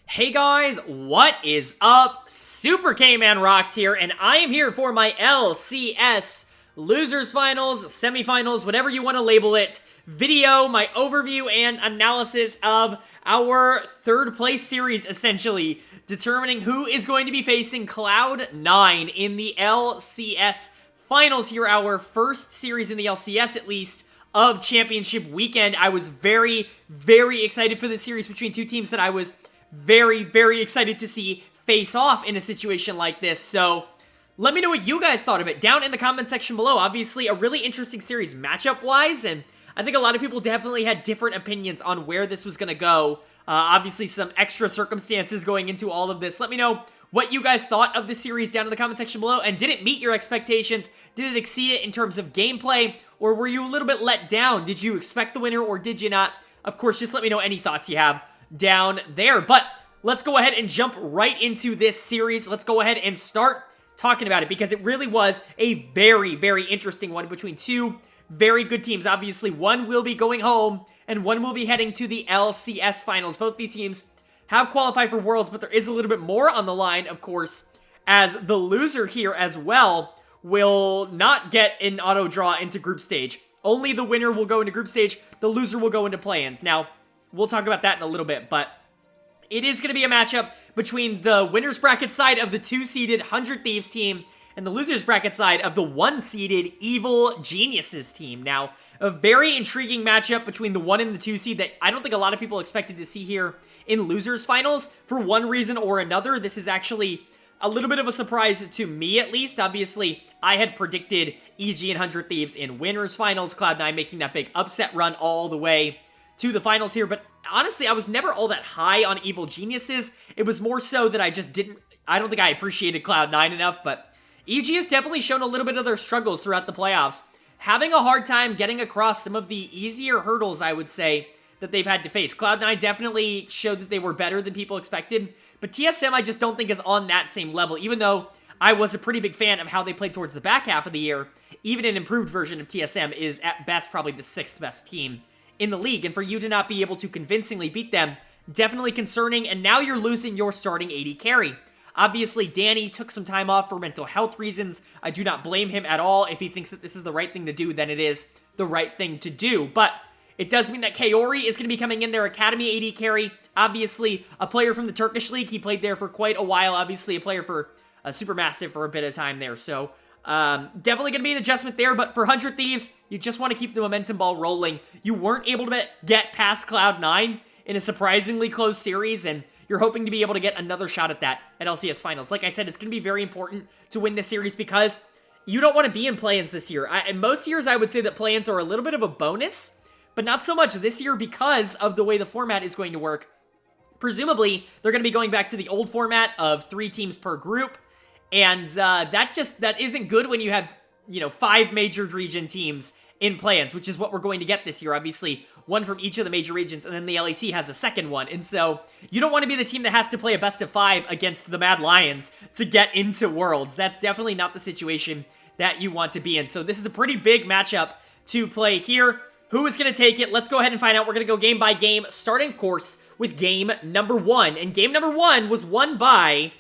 Hey guys, what is up? SuperKmanrocks here, and I am here for my LCS Losers Finals, Semifinals, whatever you want to label it, video, my overview and analysis of our third place series, essentially, determining who is going to be facing Cloud9 in the LCS Finals here, our first series in the LCS at least, of Championship Weekend. I was very, very excited for this series between two teams that I was very, very excited to see face off in a situation like this. So let me know what you guys thought of it down in the comment section below. Obviously, a really interesting series matchup-wise, and I think a lot of people definitely had different opinions on where this was going to go. Obviously, some extra circumstances going into all of this. Let me know what you guys thought of the series down in the comment section below, and did it meet your expectations? Did it exceed it in terms of gameplay, or were you a little bit let down? Did you expect the winner, or did you not? Of course, just let me know any thoughts you have down there. But let's go ahead and jump right into this series. Let's go ahead and start talking about it, because it really was a very, very interesting one between two very good teams. Obviously, one will be going home, and one will be heading to the LCS Finals. Both these teams have qualified for Worlds, but there is a little bit more on the line, of course, as the loser here as well will not get an auto draw into group stage. Only the winner will go into group stage. The loser will go into play-ins. Now, we'll talk about that in a little bit, but it is going to be a matchup between the winner's bracket side of the 2-seeded 100 Thieves team and the loser's bracket side of the 1-seeded Evil Geniuses team. Now, a very intriguing matchup between the 1 and the 2 seed that I don't think a lot of people expected to see here in losers finals for one reason or another. This is actually a little bit of a surprise to me, at least. Obviously, I had predicted EG and 100 Thieves in winners finals, Cloud9 making that big upset run all the way to the finals here, but honestly, I was never all that high on Evil Geniuses. It was more so that I don't think I appreciated Cloud9 enough, but EG has definitely shown a little bit of their struggles throughout the playoffs, having a hard time getting across some of the easier hurdles, I would say, that they've had to face. Cloud9 definitely showed that they were better than people expected, but TSM I just don't think is on that same level, even though I was a pretty big fan of how they played towards the back half of the year. Even an improved version of TSM is at best probably the 6th best team in the league, and for you to not be able to convincingly beat them, definitely concerning, and now you're losing your starting AD carry. Obviously, Danny took some time off for mental health reasons. I do not blame him at all. If he thinks that this is the right thing to do, then it is the right thing to do, but it does mean that Kaori is going to be coming in their Academy AD carry. Obviously, a player from the Turkish League. He played there for quite a while. Obviously, a player for Supermassive for a bit of time there, so definitely going to be an adjustment there, but for 100 Thieves, you just want to keep the momentum ball rolling. You weren't able to get past Cloud9 in a surprisingly close series, and you're hoping to be able to get another shot at that at LCS Finals. Like I said, it's going to be very important to win this series because you don't want to be in play-ins this year. In most years, I would say that play-ins are a little bit of a bonus, but not so much this year because of the way the format is going to work. Presumably, they're going to be going back to the old format of 3 teams per group, and that isn't good when you have, 5 major region teams in play-ins, which is what we're going to get this year. Obviously, one from each of the major regions, and then the LEC has a second one. And so, you don't want to be the team that has to play a best of 5 against the Mad Lions to get into Worlds. That's definitely not the situation that you want to be in. So this is a pretty big matchup to play here. Who is going to take it? Let's go ahead and find out. We're going to go game by game, starting, of course, with game number 1. And game number 1 was won by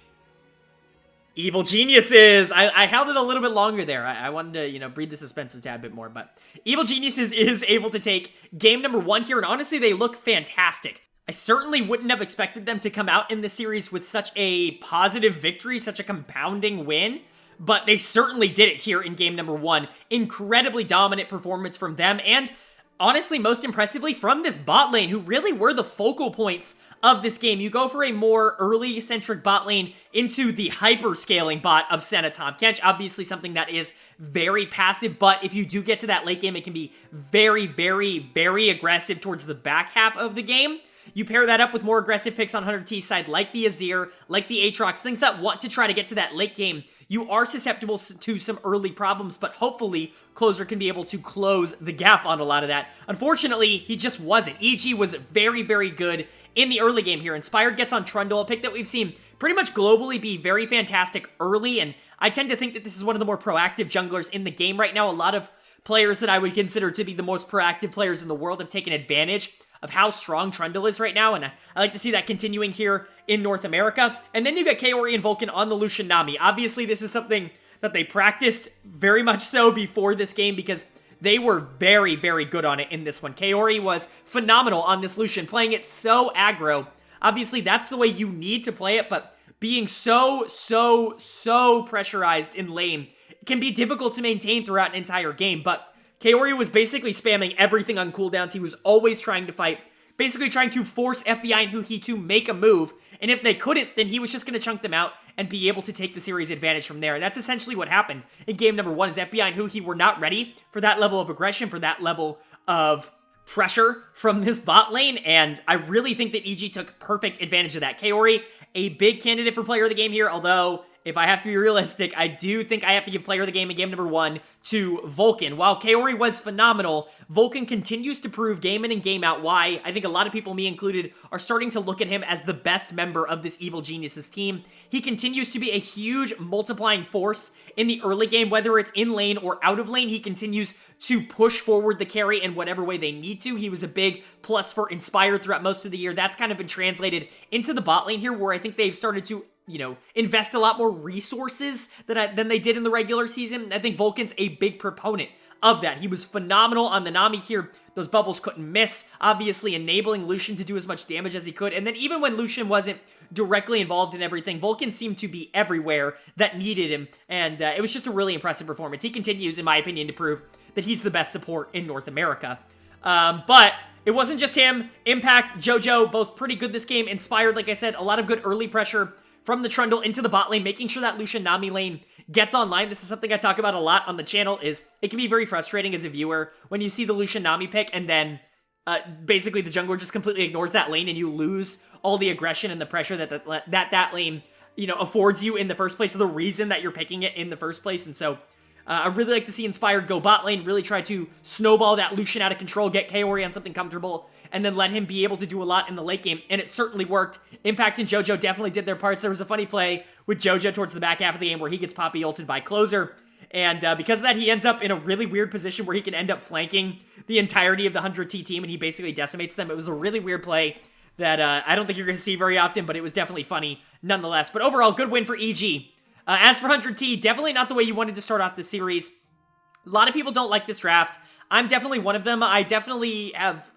Evil Geniuses. I held it a little bit longer there. I wanted to, breathe the suspense a tad bit more, but Evil Geniuses is able to take game number 1 here, and honestly, they look fantastic. I certainly wouldn't have expected them to come out in this series with such a positive victory, such a compounding win, but they certainly did it here in game number 1. Incredibly dominant performance from them, and honestly, most impressively, from this bot lane, who really were the focal points of this game. You go for a more early-centric bot lane into the hyper-scaling bot of Senna Tahm Kench. Obviously, something that is very passive, but if you do get to that late game, it can be very, very, very aggressive towards the back half of the game. You pair that up with more aggressive picks on 100T's side, like the Azir, like the Aatrox, things that want to try to get to that late game. You are susceptible to some early problems, but hopefully Closer can be able to close the gap on a lot of that. Unfortunately, he just wasn't. EG was very, very good in the early game here. Inspired gets on Trundle, a pick that we've seen pretty much globally be very fantastic early, and I tend to think that this is one of the more proactive junglers in the game right now. A lot of players that I would consider to be the most proactive players in the world have taken advantage of how strong Trundle is right now, and I like to see that continuing here in North America. And then you got Kaori and Vulcan on the Lucian Nami. Obviously, this is something that they practiced very much so before this game because they were very, very good on it in this one. Kaori was phenomenal on this Lucian, playing it so aggro. Obviously, that's the way you need to play it, but being so pressurized in lane can be difficult to maintain throughout an entire game. But Kaori was basically spamming everything on cooldowns. He was always trying to fight, basically trying to force FBI and Huhi to make a move. And if they couldn't, then he was just going to chunk them out and be able to take the series advantage from there. And that's essentially what happened in game number 1, is FBI and Huhi were not ready for that level of aggression, for that level of pressure from this bot lane, and I really think that EG took perfect advantage of that. Kaori, a big candidate for player of the game here, although if I have to be realistic, I do think I have to give player of the game in game number 1 to Vulcan. While Kaori was phenomenal, Vulcan continues to prove game in and game out why I think a lot of people, me included, are starting to look at him as the best member of this Evil Geniuses team. He continues to be a huge multiplying force in the early game, whether it's in lane or out of lane. He continues to push forward the carry in whatever way they need to. He was a big plus for Inspired throughout most of the year. That's kind of been translated into the bot lane here, where I think they've started to invest a lot more resources than they did in the regular season. I think Vulcan's a big proponent of that. He was phenomenal on the Nami here. Those bubbles couldn't miss, obviously enabling Lucian to do as much damage as he could. And then even when Lucian wasn't directly involved in everything, Vulcan seemed to be everywhere that needed him. And it was just a really impressive performance. He continues, in my opinion, to prove that he's the best support in North America. But it wasn't just him. Impact, JoJo, both pretty good this game. Inspired, like I said, a lot of good early pressure from the Trundle into the bot lane, making sure that Lucian Nami lane gets online. This is something I talk about a lot on the channel, is it can be very frustrating as a viewer when you see the Lucian Nami pick and then basically the jungler just completely ignores that lane and you lose all the aggression and the pressure that lane, affords you in the first place, the reason that you're picking it in the first place. And so I really like to see Inspired go bot lane, really try to snowball that Lucian out of control, get Kaori on something comfortable, and then let him be able to do a lot in the late game, and it certainly worked. Impact and JoJo definitely did their parts. There was a funny play with JoJo towards the back half of the game where he gets Poppy ulted by Closer, and because of that, he ends up in a really weird position where he can end up flanking the entirety of the 100T team, and he basically decimates them. It was a really weird play that I don't think you're going to see very often, but it was definitely funny nonetheless. But overall, good win for EG. As for 100T, definitely not the way you wanted to start off the series. A lot of people don't like this draft. I'm definitely one of them. I definitely have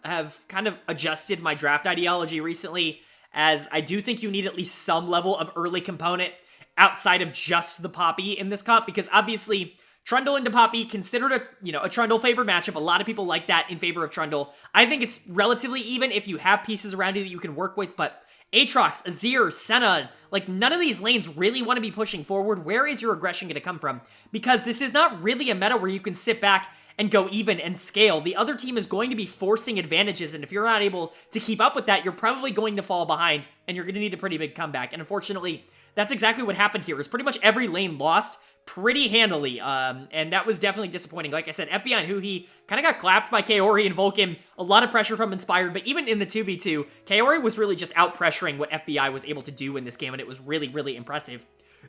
kind of adjusted my draft ideology recently, as I do think you need at least some level of early component outside of just the Poppy in this comp, because obviously Trundle into Poppy, considered a Trundle favored matchup. A lot of people like that in favor of Trundle. I think it's relatively even if you have pieces around you that you can work with, but Aatrox, Azir, Senna, like none of these lanes really want to be pushing forward. Where is your aggression going to come from? Because this is not really a meta where you can sit back and go even and scale. The other team is going to be forcing advantages, and if you're not able to keep up with that, you're probably going to fall behind, and you're going to need a pretty big comeback. And unfortunately, that's exactly what happened here, is pretty much every lane lost pretty handily, and that was definitely disappointing. Like I said, FBI and Huhi kind of got clapped by Kaori and Vulcan, a lot of pressure from Inspired, but even in the 2v2, Kaori was really just out-pressuring what FBI was able to do in this game, and it was really, really impressive.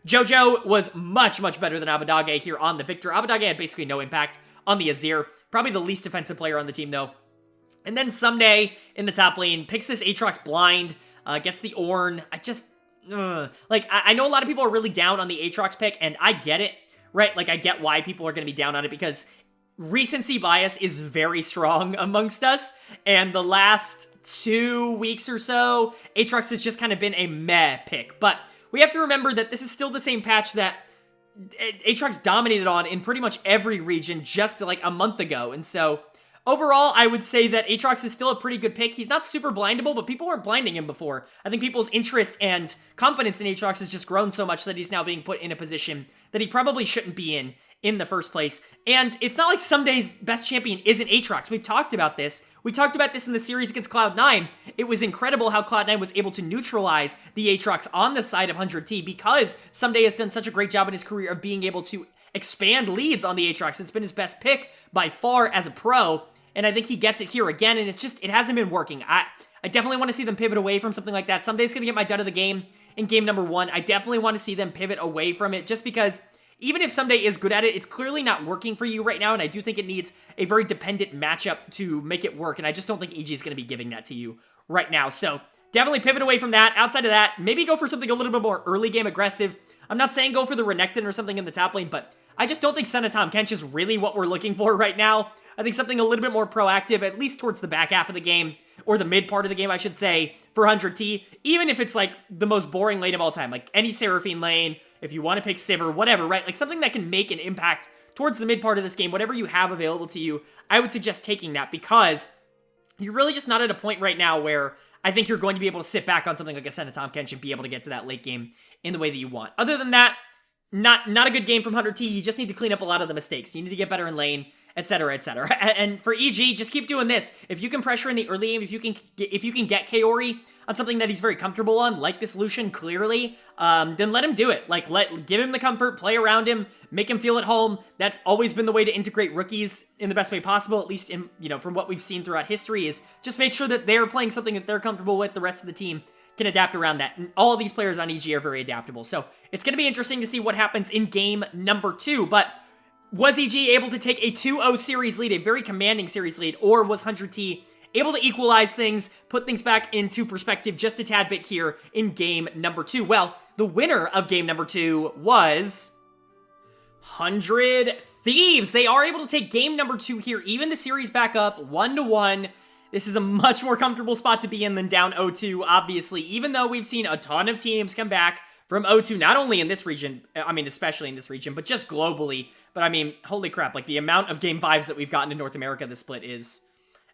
JoJo was much, much better than Abadage here on the Victor. Abadage had basically no impact on the Azir, probably the least defensive player on the team, though. And then Someday in the top lane picks this Aatrox blind, gets the Ornn. I know a lot of people are really down on the Aatrox pick, and I get it, right? Like, I get why people are going to be down on it, because recency bias is very strong amongst us, and the last 2 weeks or so, Aatrox has just kind of been a meh pick. But we have to remember that this is still the same patch that Aatrox dominated on in pretty much every region just like a month ago, and so overall, I would say that Aatrox is still a pretty good pick. He's not super blindable, but people weren't blinding him before. I think people's interest and confidence in Aatrox has just grown so much that he's now being put in a position that he probably shouldn't be in the first place. And it's not like Someday's best champion isn't Aatrox. We've talked about this. We talked about this in the series against Cloud9. It was incredible how Cloud9 was able to neutralize the Aatrox on the side of 100T, because Someday has done such a great job in his career of being able to expand leads on the Aatrox. It's been his best pick by far as a pro, and I think he gets it here again, and it hasn't been working. I definitely want to see them pivot away from something like that. Someday's going to get my dud of the game in game number 1. I definitely want to see them pivot away from it, just because even if Someday is good at it, it's clearly not working for you right now, and I do think it needs a very dependent matchup to make it work, and I just don't think EG is going to be giving that to you right now. So definitely pivot away from that. Outside of that, maybe go for something a little bit more early game aggressive. I'm not saying go for the Renekton or something in the top lane, but I just don't think Senatom Kench is really what we're looking for right now. I think something a little bit more proactive, at least towards the back half of the game, or the mid part of the game, I should say, for 100T, even if it's like the most boring lane of all time, like any Seraphine lane, if you want to pick Sivir, whatever, right? Like something that can make an impact towards the mid part of this game, whatever you have available to you, I would suggest taking that, because you're really just not at a point right now where I think you're going to be able to sit back on something like a Senatom Kench and be able to get to that late game in the way that you want. Other than that, not a good game from 100T. You just need to clean up a lot of the mistakes. You need to get better in lane, etc., etc. And for EG, just keep doing this. If you can pressure in the early game, if you can get Kaori on something that he's very comfortable on, like this Lucian, clearly, then let him do it. Like, give him the comfort, play around him, make him feel at home. That's always been the way to integrate rookies in the best way possible, at least in, from what we've seen throughout history, is just make sure that they're playing something that they're comfortable with. The rest of the team can adapt around that. And all of these players on EG are very adaptable. So it's going to be interesting to see what happens in game number 2. But was EG able to take a 2-0 series lead, a very commanding series lead, or was 100T able to equalize things, put things back into perspective just a tad bit here in game number 2? Well, the winner of game number 2 was 100 Thieves. They are able to take game number 2 here, even the series back up 1-1. This is a much more comfortable spot to be in than down 0-2, obviously, even though we've seen a ton of teams come back from 0-2, not only in this region, I mean, especially in this region, but just globally. But I mean, holy crap, like the amount of game 5s that we've gotten in North America this split is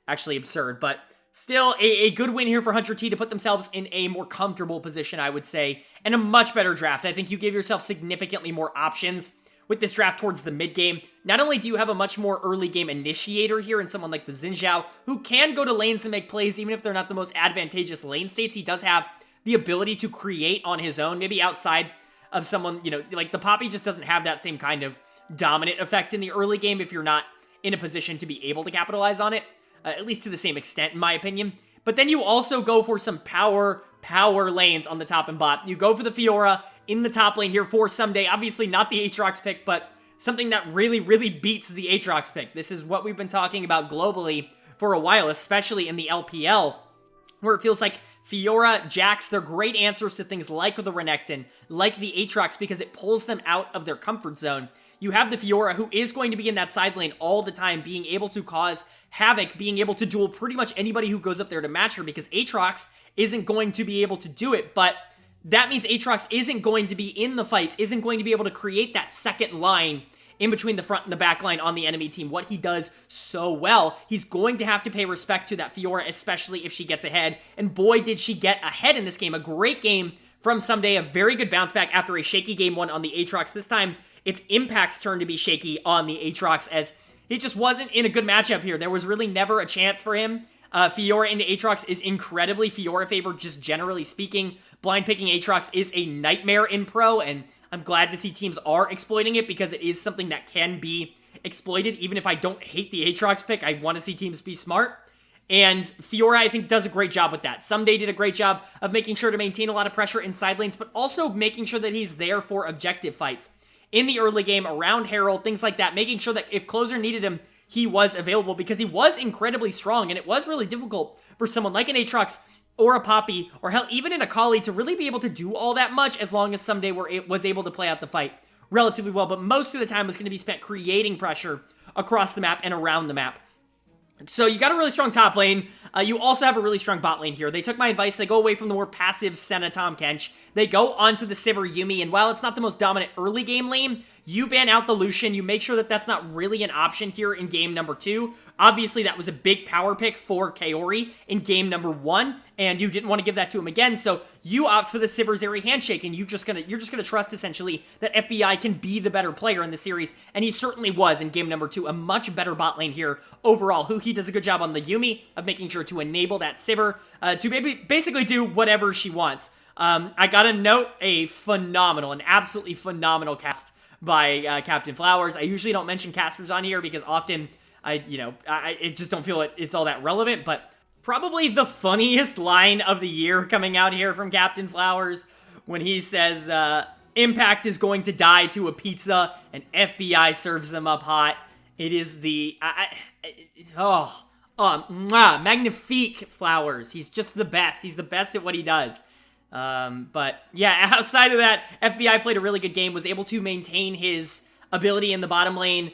actually absurd. But still, a good win here for 100T to put themselves in a more comfortable position, I would say, and a much better draft. I think you give yourself significantly more options with this draft towards the mid game. Not only do you have a much more early game initiator here in someone like the Xin Zhao, who can go to lanes and make plays even if they're not the most advantageous lane states. He does have the ability to create on his own, maybe outside of someone, like the Poppy just doesn't have that same kind of dominant effect in the early game if you're not in a position to be able to capitalize on it, at least to the same extent, in my opinion. But then you also go for some power lanes on the top and bot. You go for the Fiora in the top lane here for Someday. Obviously not the Aatrox pick, but something that really, really beats the Aatrox pick. This is what we've been talking about globally for a while, especially in the LPL, where it feels like Fiora, Jax, they're great answers to things like the Renekton, like the Aatrox, because it pulls them out of their comfort zone. You have the Fiora, who is going to be in that side lane all the time, being able to cause havoc, being able to duel pretty much anybody who goes up there to match her, because Aatrox isn't going to be able to do it, but that means Aatrox isn't going to be in the fights, isn't going to be able to create that second line in between the front and the back line on the enemy team. What he does so well, he's going to have to pay respect to that Fiora, especially if she gets ahead. And boy, did she get ahead in this game. A great game from Someday, a very good bounce back after a shaky game 1 on the Aatrox. This time, it's Impact's turn to be shaky on the Aatrox, as he just wasn't in a good matchup here. There was really never a chance for him. Fiora into Aatrox is incredibly Fiora favored, just generally speaking. Blind picking Aatrox is a nightmare in pro, and I'm glad to see teams are exploiting it, because it is something that can be exploited. Even if I don't hate the Aatrox pick, I want to see teams be smart. And Fiora, I think, does a great job with that. Someday did a great job of making sure to maintain a lot of pressure in side lanes, but also making sure that he's there for objective fights in the early game, around Herald, things like that, making sure that if closer needed him, he was available, because he was incredibly strong, and it was really difficult for someone like an Aatrox or a Poppy, or hell, even an Akali, to really be able to do all that much, as long as Someday was able to play out the fight relatively well. But most of the time was going to be spent creating pressure across the map and around the map. So you got a really strong top lane. You also have a really strong bot lane here. They took my advice. They go away from the more passive Senatom Kench. They go onto the Sivir Yuumi, and while it's not the most dominant early game lane, you ban out the Lucian. You make sure that that's not really an option here in game number 2. Obviously, that was a big power pick for Kaori in game number 1, and you didn't want to give that to him again, so you opt for the Sivir Zeri handshake, and you're just gonna trust, essentially, that FBI can be the better player in the series, and he certainly was in game number 2. A much better bot lane here overall. He does a good job on the Yuumi of making sure to enable that Sivir to basically do whatever she wants. I gotta note an absolutely phenomenal cast by Captain Flowers. I usually don't mention casters on here because often I just don't feel it's all that relevant, but probably the funniest line of the year coming out here from Captain Flowers when he says, Impact is going to die to a pizza, and FBI serves them up hot. It is the... magnifique Flowers. He's just the best. He's the best at what he does. But yeah, outside of that, FBI played a really good game, was able to maintain his ability in the bottom lane,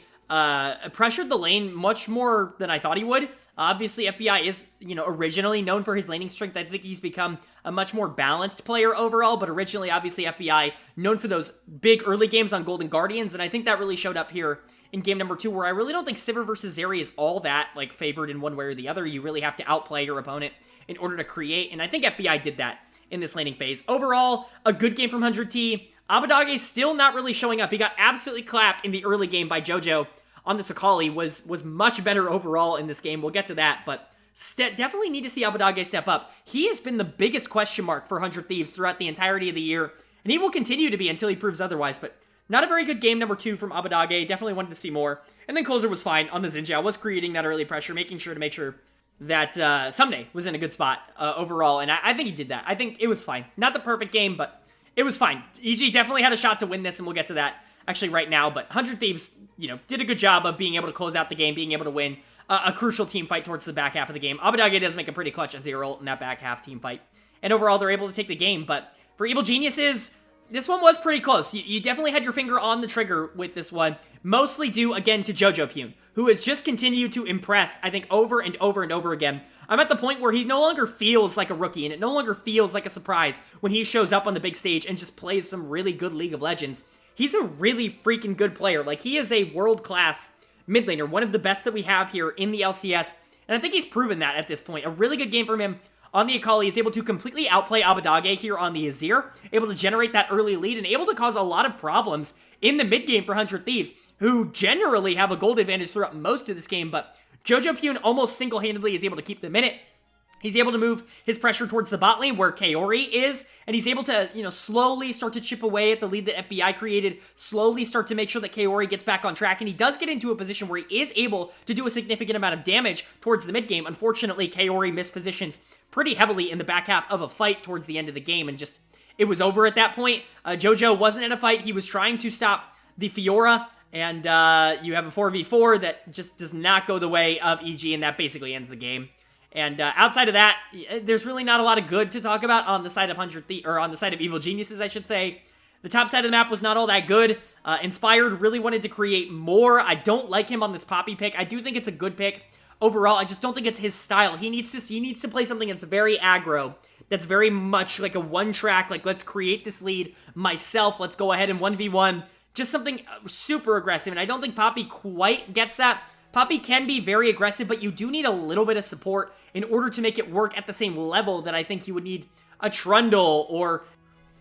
pressured the lane much more than I thought he would. Obviously, FBI is, originally known for his laning strength. I think he's become a much more balanced player overall, but originally, obviously, FBI known for those big early games on Golden Guardians, and I think that really showed up here in game number 2, where I really don't think Sivir versus Zeri is all that, favored in one way or the other. You really have to outplay your opponent in order to create, and I think FBI did that in this laning phase. Overall, a good game from 100T. Abadage still not really showing up. He got absolutely clapped in the early game by JoJo on this Akali, was much better overall in this game. We'll get to that, but definitely need to see Abadage step up. He has been the biggest question mark for 100 Thieves throughout the entirety of the year, and he will continue to be until he proves otherwise, but not a very good game number 2 from Abadage. Definitely wanted to see more. And then Closer was fine on the Xin was creating that early pressure, making sure that Someday was in a good spot overall, and I think he did that. I think it was fine. Not the perfect game, but it was fine. EG definitely had a shot to win this, and we'll get to that actually right now, but 100 Thieves, did a good job of being able to close out the game, being able to win a crucial team fight towards the back half of the game. Abadage does make a pretty clutch Azir ult in that back half team fight, and overall they're able to take the game, but for Evil Geniuses, this one was pretty close. You definitely had your finger on the trigger with this one, mostly due, again, to Jojo Pune, who has just continued to impress, I think, over and over and over again. I'm at the point where he no longer feels like a rookie, and it no longer feels like a surprise when he shows up on the big stage and just plays some really good League of Legends. He's a really freaking good player. He is a world-class mid laner, one of the best that we have here in the LCS, and I think he's proven that at this point. A really good game from him on the Akali. He's able to completely outplay Abadage here on the Azir, able to generate that early lead, and able to cause a lot of problems in the mid game for 100 Thieves, who generally have a gold advantage throughout most of this game, but Jojo Pune almost single-handedly is able to keep them in it. He's able to move his pressure towards the bot lane where Kaori is, and he's able to, slowly start to chip away at the lead that FBI created, slowly start to make sure that Kaori gets back on track, and he does get into a position where he is able to do a significant amount of damage towards the mid game. Unfortunately, Kaori mispositions pretty heavily in the back half of a fight towards the end of the game, and it was over at that point. Jojo wasn't in a fight. He was trying to stop the Fiora, and you have a 4v4 that just does not go the way of EG, and that basically ends the game. And outside of that, there's really not a lot of good to talk about on the side of on the side of Evil Geniuses, I should say. The top side of the map was not all that good. Inspired really wanted to create more. I don't like him on this Poppy pick. I do think it's a good pick overall. I just don't think it's his style. He needs to play something that's very aggro, that's very much like a one-track, let's create this lead myself, let's go ahead and 1v1. Just something super aggressive, and I don't think Poppy quite gets that. Poppy can be very aggressive, but you do need a little bit of support in order to make it work at the same level that I think you would need a Trundle or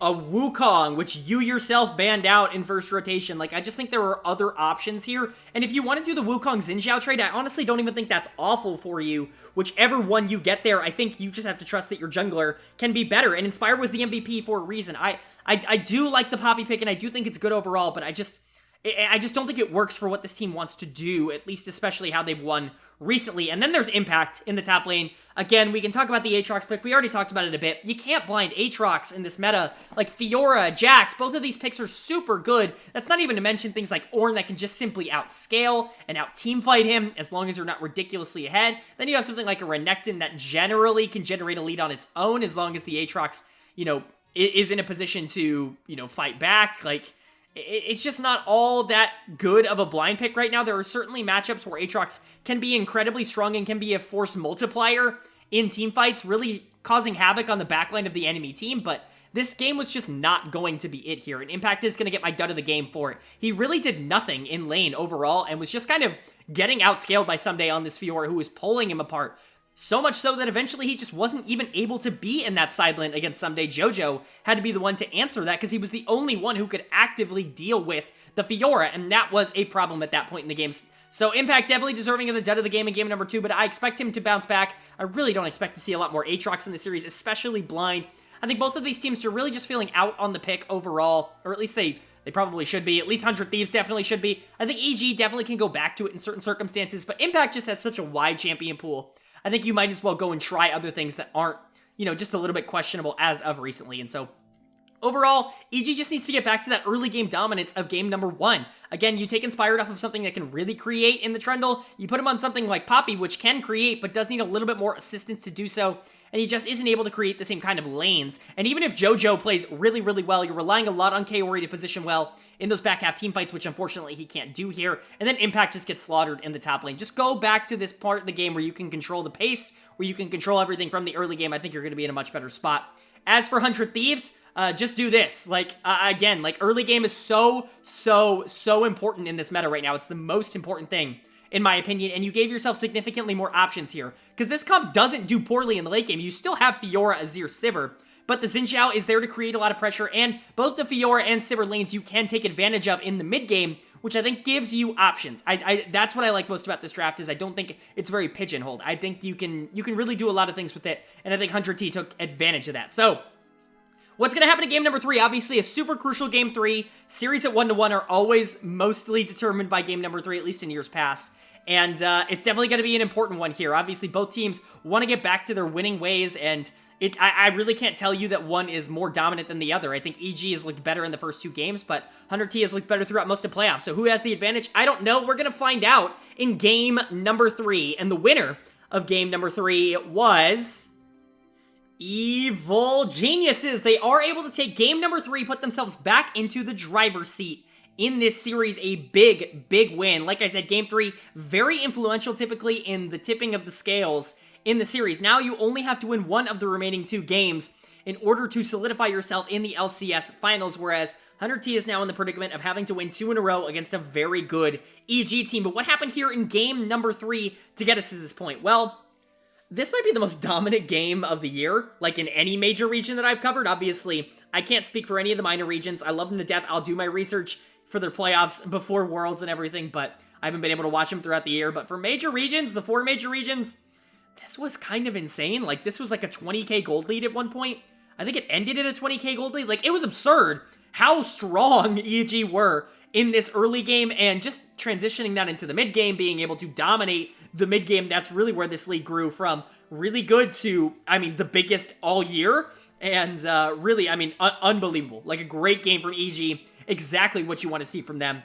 a Wukong, which you yourself banned out in first rotation. I just think there are other options here, and if you want to do the Wukong Xin Zhao trade, I honestly don't even think that's awful for you. Whichever one you get there, I think you just have to trust that your jungler can be better, and Inspire was the MVP for a reason. I do like the Poppy pick, and I do think it's good overall, but I just don't think it works for what this team wants to do, at least especially how they've won recently. And then there's Impact in the top lane. Again, we can talk about the Aatrox pick. We already talked about it a bit. You can't blind Aatrox in this meta. Fiora, Jax, both of these picks are super good. That's not even to mention things like Ornn that can just simply outscale and out-teamfight him as long as you're not ridiculously ahead. Then you have something like a Renekton that generally can generate a lead on its own as long as the Aatrox, is in a position to, fight back. It's just not all that good of a blind pick right now. There are certainly matchups where Aatrox can be incredibly strong and can be a force multiplier in teamfights, really causing havoc on the backline of the enemy team, but this game was just not going to be it here, and Impact is going to get my dud of the game for it. He really did nothing in lane overall, and was just kind of getting outscaled by Someday on this Fiora, who was pulling him apart. So much so that eventually he just wasn't even able to be in that side lane against Someday. Jojo had to be the one to answer that because he was the only one who could actively deal with the Fiora, and that was a problem at that point in the game. So Impact definitely deserving of the dud of the game in game number 2, but I expect him to bounce back. I really don't expect to see a lot more Aatrox in the series, especially blind. I think both of these teams are really just feeling out on the pick overall, or at least they probably should be. At least 100 Thieves definitely should be. I think EG definitely can go back to it in certain circumstances, but Impact just has such a wide champion pool. I think you might as well go and try other things that aren't, just a little bit questionable as of recently. And so Overall, EG just needs to get back to that early game dominance of game number 1. Again, you take inspired off of something that can really create in the Trundle, you put him on something like Poppy, which can create, but does need a little bit more assistance to do so, and he just isn't able to create the same kind of lanes. And even if JoJo plays really, really well, you're relying a lot on Kaori to position well in those back half team fights, which unfortunately he can't do here, and then Impact just gets slaughtered in the top lane. Just go back to this part of the game where you can control the pace, where you can control everything from the early game. I think you're going to be in a much better spot. As for 100 Thieves, just do this. Again, early game is so important in this meta right now. It's the most important thing, in my opinion, and you gave yourself significantly more options here. Because this comp doesn't do poorly in the late game. You still have Fiora, Azir, Sivir, but the Xin Zhao is there to create a lot of pressure, and both the Fiora and Sivir lanes you can take advantage of in the mid game, which I think gives you options. That's what I like most about this draft, is I don't think it's very pigeonholed. I think you can really do a lot of things with it, and I think 100T took advantage of that. So, what's going to happen in game number 3? Obviously, a super crucial game 3. Series at 1-1 are always mostly determined by game number 3, at least in years past. And it's definitely going to be an important one here. Obviously, both teams want to get back to their winning ways, and I really can't tell you that one is more dominant than the other. I think EG has looked better in the first 2 games, but 100T has looked better throughout most of playoffs. So who has the advantage? I don't know. We're going to find out in game number 3. And the winner of game number 3 was Evil Geniuses. They are able to take game number 3, put themselves back into the driver's seat in this series. A big win. Like I said, game 3, very influential typically in the tipping of the scales in the series. Now you only have to win one of the remaining 2 games in order to solidify yourself in the LCS finals, whereas 100T is now in the predicament of having to win 2 in a row against a very good EG team. But what happened here in game number 3 to get us to this point? Well, this might be the most dominant game of the year, like in any major region that I've covered. Obviously, I can't speak for any of the minor regions. I love them to death. I'll do my research for their playoffs before Worlds and everything, but I haven't been able to watch them throughout the year. But for major regions, the 4 major regions, this was kind of insane. This was like a 20k gold lead at one point. I think it ended at a 20k gold lead. It was absurd how strong EG were in this early game, and just transitioning that into the mid game, being able to dominate the mid game. That's really where this league grew from really good to, the biggest all year, and really, unbelievable. A great game from EG. Exactly what you want to see from them.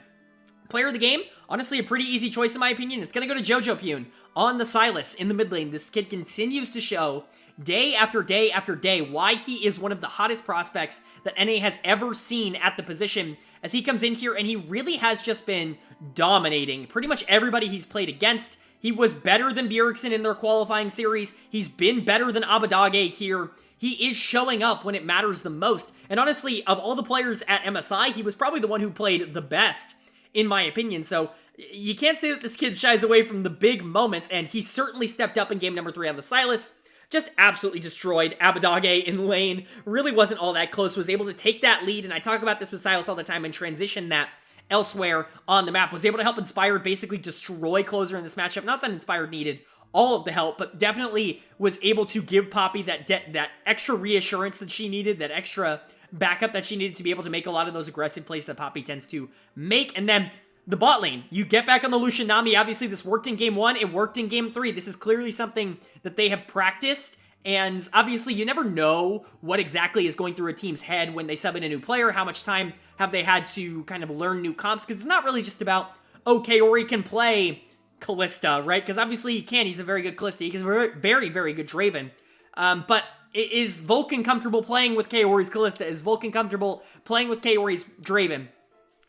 Player of the game, honestly, a pretty easy choice in my opinion. It's going to go to Jojo Pune on the Sylas in the mid lane. This kid continues to show day after day after day why he is one of the hottest prospects that NA has ever seen at the position, as he comes in here and he really has just been dominating pretty much everybody he's played against. He was better than Bjergsen in their qualifying series. He's been better than Abadage here. He is showing up when it matters the most. And honestly, of all the players at MSI, he was probably the one who played the best, in my opinion. So you can't say that this kid shies away from the big moments, and he certainly stepped up in game number 3 on the Sylas. Just absolutely destroyed Abadage in lane. Really wasn't all that close. Was able to take that lead, and I talk about this with Sylas all the time, and transition that elsewhere on the map. Was able to help Inspired basically destroy Closer in this matchup. Not that Inspired needed all of the help, but definitely was able to give Poppy that extra reassurance that she needed, that extra backup that she needed to be able to make a lot of those aggressive plays that Poppy tends to make. And then the bot lane, you get back on the Lucian Nami. Obviously, this worked in game 1. It worked in game 3. This is clearly something that they have practiced. And obviously, you never know what exactly is going through a team's head when they sub in a new player. How much time have they had to kind of learn new comps? Because it's not really just about, okay, or he can play Kalista, right? Because obviously he can. He's a very good Kalista. He's a very, very good Draven. But is Vulcan comfortable playing with Kaori's Kalista? Is Vulcan comfortable playing with Kaori's Draven?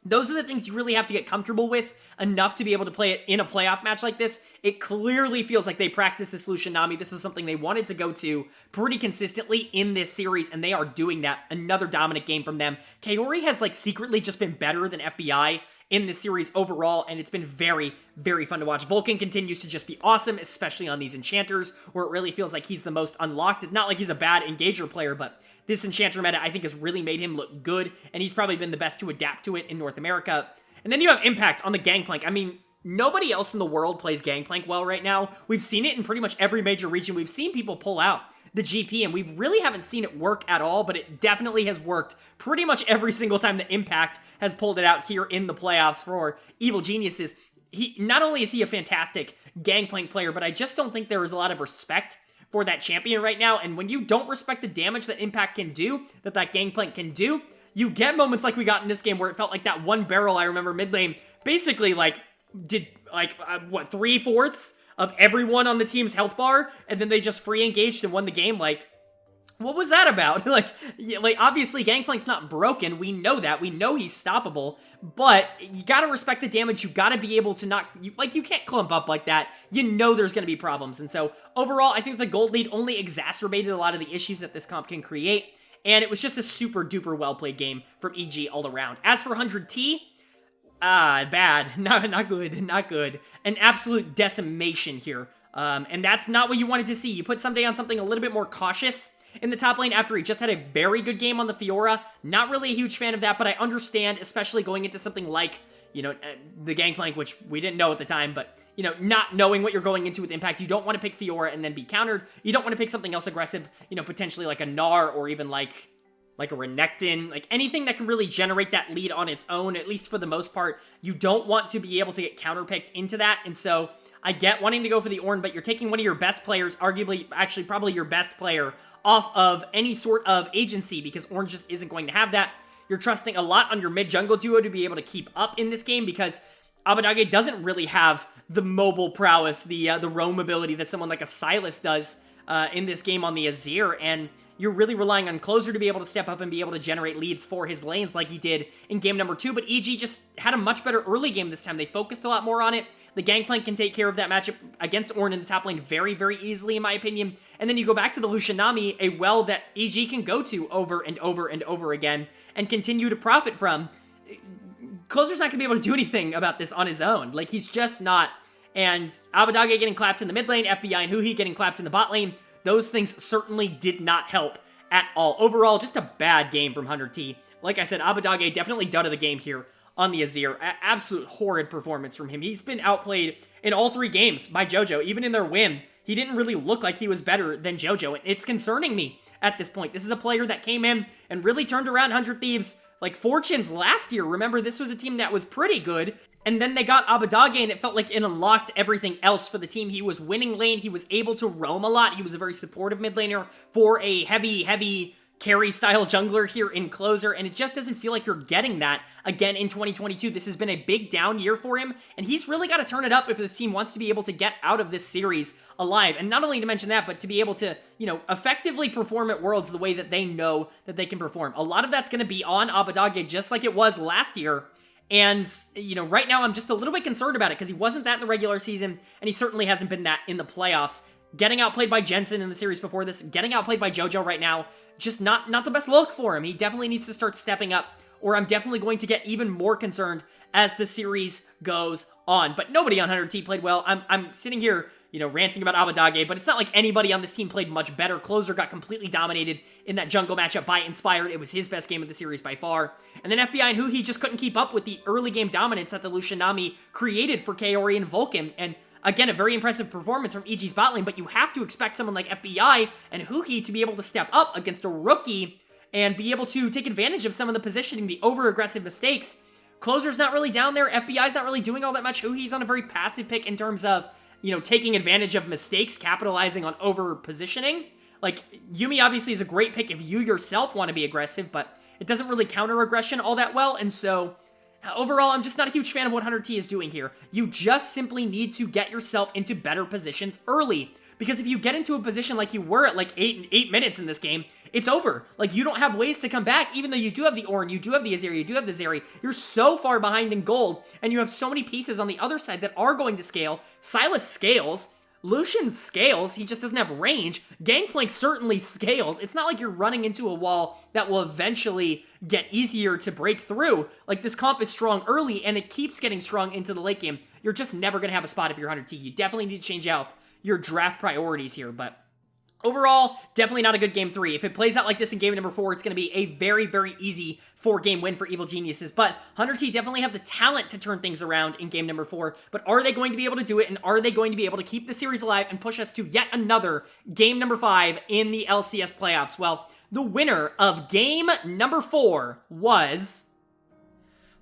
Those are the things you really have to get comfortable with enough to be able to play it in a playoff match like this. It clearly feels like they practiced this Lucian Nami. This is something they wanted to go to pretty consistently in this series, and they are doing that. Another dominant game from them. Kaori has secretly just been better than FBI in this series overall, and it's been very, very fun to watch. Vulcan continues to just be awesome, especially on these enchanters, where it really feels like he's the most unlocked. It's not like he's a bad engager player, but this enchanter meta, I think, has really made him look good, and he's probably been the best to adapt to it in North America. And then you have Impact on the Gangplank. Nobody else in the world plays Gangplank well right now. We've seen it in pretty much every major region. We've seen people pull out the GP, and we really haven't seen it work at all, but it definitely has worked pretty much every single time that Impact has pulled it out here in the playoffs for Evil Geniuses. Not only is he a fantastic Gangplank player, but I just don't think there is a lot of respect for that champion right now, and when you don't respect the damage that Impact can do, that Gangplank can do, you get moments like we got in this game where it felt like that one barrel, I remember mid lane, basically, like, did, like, what, 3/4 of everyone on the team's health bar, and then they just free engaged and won the game. Like, what was that about? like, obviously, Gangplank's not broken. We know that. We know he's stoppable. But you gotta respect the damage. You gotta be able to not... you can't clump up like that. You know there's gonna be problems. And so, overall, I think the gold lead only exacerbated a lot of the issues that this comp can create. And it was just a super-duper well-played game from EG all around. As for 100T... bad. Not good. Not good. An absolute decimation here. And that's not what you wanted to see. You put Someday on something a little bit more cautious in the top lane after he just had a very good game on the Fiora. Not really a huge fan of that, but I understand, especially going into something like, you know, the Gangplank, which we didn't know at the time, but, you know, not knowing what you're going into with Impact, you don't want to pick Fiora and then be countered. You don't want to pick something else aggressive, you know, potentially like a Gnar or even like a Renekton, like anything that can really generate that lead on its own, at least for the most part. You don't want to be able to get counterpicked into that, and so I get wanting to go for the Ornn, but you're taking one of your best players, arguably, actually probably your best player, off of any sort of agency, because Ornn just isn't going to have that. You're trusting a lot on your mid-jungle duo to be able to keep up in this game, because Abbedagge doesn't really have the mobile prowess, the roam ability that someone like a Sylas does in this game on the Azir, and you're really relying on Closer to be able to step up and be able to generate leads for his lanes like he did in game number 2, but EG just had a much better early game this time. They focused a lot more on it. The Gangplank can take care of that matchup against Ornn in the top lane very, very easily, in my opinion. And then you go back to the Lucian Nami, a well that EG can go to over and over and over again and continue to profit from. Closer's not going to be able to do anything about this on his own. Like, he's just not. And Abbedagge getting clapped in the mid lane, FBI and Huhi getting clapped in the bot lane, those things certainly did not help at all. Overall, just a bad game from 100T. Like I said, Abbedagge definitely dud of the game here on the Azir. Absolute horrid performance from him. He's been outplayed in all 3 games by JoJo. Even in their win, he didn't really look like he was better than JoJo, and it's concerning me at this point. This is a player that came in and really turned around 100 Thieves like fortunes last year. Remember, this was a team that was pretty good, and then they got Abbedagge, and it felt like it unlocked everything else for the team. He was winning lane. He was able to roam a lot. He was a very supportive mid laner for a heavy carry-style jungler here in Closer, and it just doesn't feel like you're getting that again in 2022. This has been a big down year for him, and he's really got to turn it up if this team wants to be able to get out of this series alive. And not only to mention that, but to be able to, you know, effectively perform at Worlds the way that they know that they can perform. A lot of that's going to be on Abbedagge, just like it was last year. And, you know, right now I'm just a little bit concerned about it because he wasn't that in the regular season, and he certainly hasn't been that in the playoffs. Getting outplayed by Jensen in the series before this, getting outplayed by JoJo right now, just not the best look for him. He definitely needs to start stepping up, or I'm definitely going to get even more concerned as the series goes on. But nobody on 100T played well. I'm sitting here, you know, ranting about Abbedagge, but it's not like anybody on this team played much better. Closer got completely dominated in that jungle matchup by Inspired. It was his best game of the series by far. And then FBI and Huhi just couldn't keep up with the early game dominance that the Lucian Nami created for Kaori and Vulcan. And again, a very impressive performance from EG's bot lane, but you have to expect someone like FBI and Huhi to be able to step up against a rookie and be able to take advantage of some of the positioning, the over-aggressive mistakes. Closer's not really down there. FBI's not really doing all that much. Huhi's on a very passive pick in terms of, you know, taking advantage of mistakes, capitalizing on over-positioning. Like, Yuumi obviously is a great pick if you yourself want to be aggressive, but it doesn't really counter aggression all that well, and so overall, I'm just not a huge fan of what 100T is doing here. You just simply need to get yourself into better positions early. Because if you get into a position like you were at like 8 minutes in this game, it's over. Like, you don't have ways to come back, even though you do have the Ornn, you do have the Azir, you do have the Zeri. You're so far behind in gold, and you have so many pieces on the other side that are going to scale. Sylas scales. Lucian scales, he just doesn't have range. Gangplank certainly scales. It's not like you're running into a wall that will eventually get easier to break through. Like, this comp is strong early, and it keeps getting strong into the late game. You're just never going to have a spot if you're 100T. You definitely need to change out your draft priorities here, but overall, definitely not a good game 3. If it plays out like this in game number 4, it's going to be a very, very easy 4-game win for Evil Geniuses. But 100T definitely have the talent to turn things around in game number 4. But are they going to be able to do it? And are they going to be able to keep the series alive and push us to yet another game number 5 in the LCS playoffs? Well, the winner of game number 4 was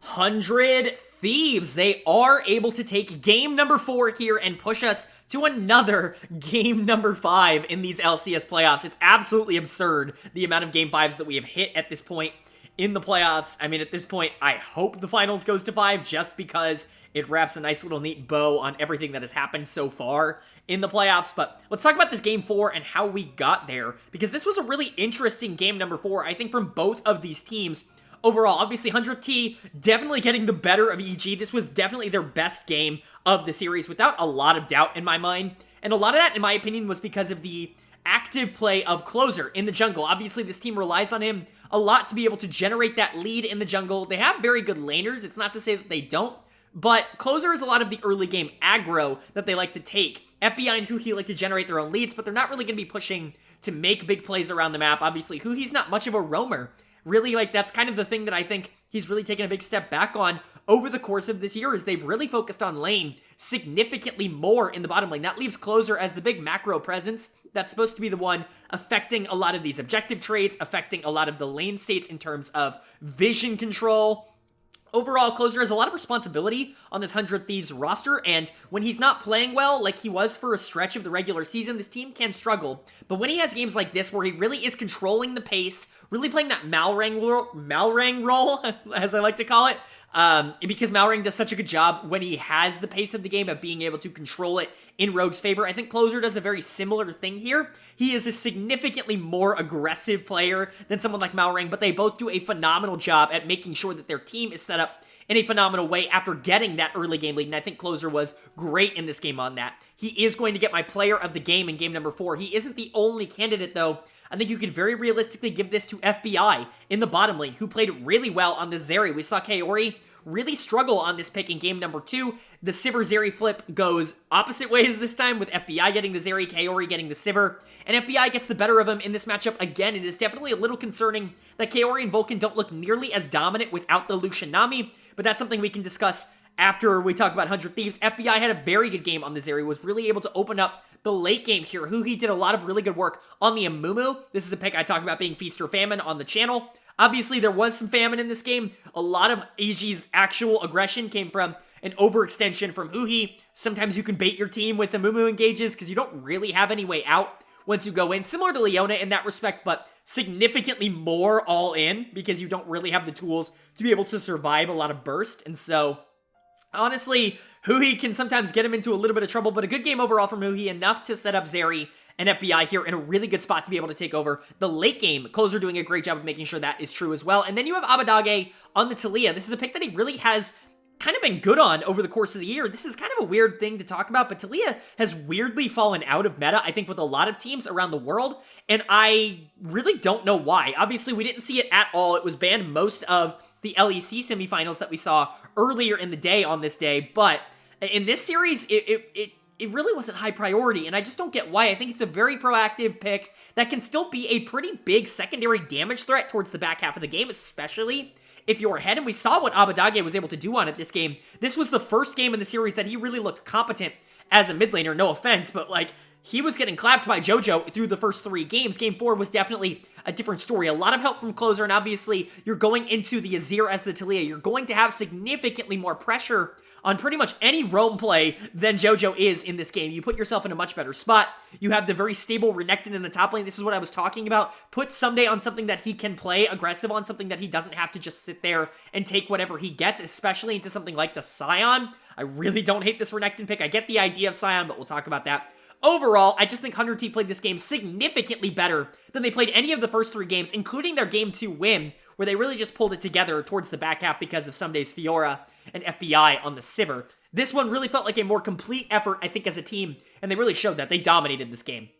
100 Thieves. They are able to take game number 4 here and push us to another game number 5 in these LCS playoffs. It's absolutely absurd the amount of game 5s that we have hit at this point in the playoffs. I mean, at this point, I hope the finals goes to 5 just because it wraps a nice little neat bow on everything that has happened so far in the playoffs. But let's talk about this game 4 and how we got there, because this was a really interesting game number 4, I think, from both of these teams. Overall, obviously, 100T definitely getting the better of EG. This was definitely their best game of the series, without a lot of doubt in my mind. And a lot of that, in my opinion, was because of the active play of Closer in the jungle. Obviously, this team relies on him a lot to be able to generate that lead in the jungle. They have very good laners. It's not to say that they don't, but Closer is a lot of the early game aggro that they like to take. FBI and Huhi like to generate their own leads, but they're not really going to be pushing to make big plays around the map. Obviously, Huhi's not much of a roamer. Really, like, that's kind of the thing that I think he's really taken a big step back on over the course of this year, is they've really focused on lane significantly more in the bottom lane. That leaves Closer as the big macro presence that's supposed to be the one affecting a lot of these objective traits, affecting a lot of the lane states in terms of vision control. Overall, Closer has a lot of responsibility on this 100 Thieves roster, and when he's not playing well, like he was for a stretch of the regular season, this team can struggle. But when he has games like this, where he really is controlling the pace, really playing that Malrang role, as I like to call it, because Malrang does such a good job when he has the pace of the game of being able to control it in Rogue's favor. I think Closer does a very similar thing here. He is a significantly more aggressive player than someone like Malrang, but they both do a phenomenal job at making sure that their team is set up in a phenomenal way after getting that early game lead, and I think Closer was great in this game on that. He is going to get my player of the game in game number 4. He isn't the only candidate, though. I think you could very realistically give this to FBI in the bottom lane, who played really well on this Zeri. We saw Kaori really struggle on this pick in game number 2. The Sivir Zeri flip goes opposite ways this time, with FBI getting the Zeri, Kaori getting the Sivir, and FBI gets the better of him in this matchup again. It is definitely a little concerning that Kaori and Vulcan don't look nearly as dominant without the Lucian Nami, but that's something we can discuss after we talk about 100 Thieves. FBI had a very good game on the Zeri, was really able to open up the late game here. Huhi did a lot of really good work on the Amumu. This is a pick I talk about being feast or famine on the channel. Obviously, there was some famine in this game. A lot of EG's actual aggression came from an overextension from Huhi. Sometimes you can bait your team with the Amumu engages because you don't really have any way out once you go in. Similar to Leona in that respect, but significantly more all in because you don't really have the tools to be able to survive a lot of burst. And so, honestly, Huhi can sometimes get him into a little bit of trouble, but a good game overall from Huhi, enough to set up Zeri and FBI here in a really good spot to be able to take over the late game. Closer doing a great job of making sure that is true as well. And then you have Abadage on the Taliyah. This is a pick that he really has kind of been good on over the course of the year. This is kind of a weird thing to talk about, but Taliyah has weirdly fallen out of meta, I think, with a lot of teams around the world, and I really don't know why. Obviously, we didn't see it at all. It was banned most of the LEC semifinals that we saw earlier in the day on this day, but in this series, it really wasn't high priority, and I just don't get why. I think it's a very proactive pick that can still be a pretty big secondary damage threat towards the back half of the game, especially if you're ahead. And we saw what Abadage was able to do on it this game. This was the first game in the series that he really looked competent as a mid laner. No offense, but like, he was getting clapped by JoJo through the first 3 games. Game 4 was definitely a different story. A lot of help from Closer, and obviously, you're going into the Azir as the Taliyah. You're going to have significantly more pressure on pretty much any roam play than JoJo is in this game. You put yourself in a much better spot. You have the very stable Renekton in the top lane. This is what I was talking about. Put Someday on something that he can play aggressive on, something that he doesn't have to just sit there and take whatever he gets, especially into something like the Scion. I really don't hate this Renekton pick. I get the idea of Scion, but we'll talk about that. Overall, I just think 100T played this game significantly better than they played any of the first 3 games, including their Game 2 win, where they really just pulled it together towards the back half because of Someday's Fiora and FBI on the Sivir. This one really felt like a more complete effort, I think, as a team, and they really showed that. They dominated this game.